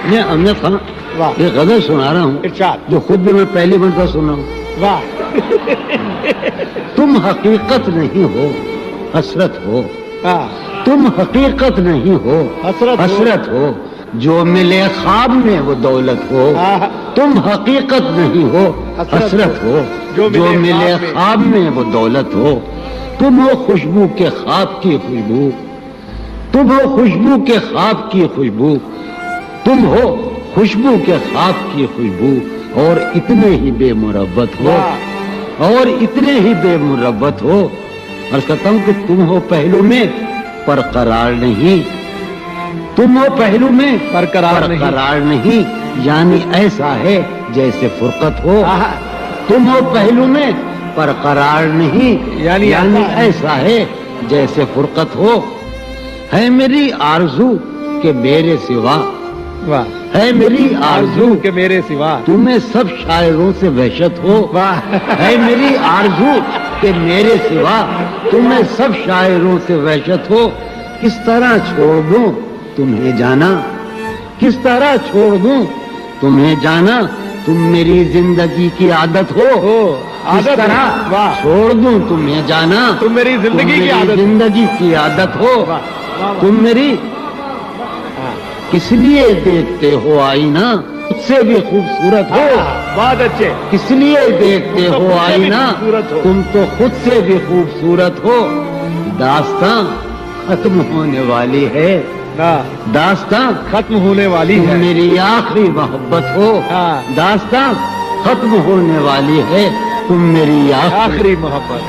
امجد خان واہ ایک غزل سنا رہا ہوں ارشاد جو خود بھی میں پہلی مرتبہ سنا ہوں. واہ تم حقیقت نہیں ہو حسرت ہو, ہاں تم حقیقت نہیں ہو حسرت ہو, جو ملے خواب میں وہ دولت ہو. تم حقیقت نہیں ہو حسرت ہو, جو ملے خواب میں وہ دولت ہو. تم ہو خوشبو کے خواب کی خوشبو, تم ہو خوشبو کے خواب کی خوشبو, تم ہو خوشبو کے خواب کی خوشبو, اور اتنے ہی بے مربت ہو, اور اتنے ہی بے مربت ہو. عرض کرتا ہوں کہ تم ہو پہلو میں پر قرار نہیں, تم ہو پہلو میں پر قرار نہیں, یعنی ایسا ہے جیسے فرقت ہو. تم ہو پہلو میں پر قرار نہیں, یعنی ایسا ہے جیسے فرقت ہو. ہے میری آرزو کہ میرے سوا, ہے میری آرزو کہ میرے سوا تمہیں سب شاعروں سے وحشت ہو. ہے میری آرزو کہ میرے سوا تمہیں سب شاعروں سے وحشت ہو. کس طرح چھوڑ دوں تمہیں جانا, کس طرح چھوڑ دوں تمہیں جانا, تم میری زندگی کی عادت ہو. کس طرح چھوڑ دوں تمہیں جانا, تم میری زندگی کی عادت ہو. تم میری کس لیے دیکھتے ہو آئینہ خود سے بھی خوبصورت ہو. بہت اچھے. کس لیے دیکھتے ہو آئینہ تم تو خود سے بھی خوبصورت ہو. داستان ختم ہونے والی ہے, داستان ختم ہونے والی ہے, میری آخری محبت ہو. داستان ختم ہونے والی ہے, تم میری آخری محبت.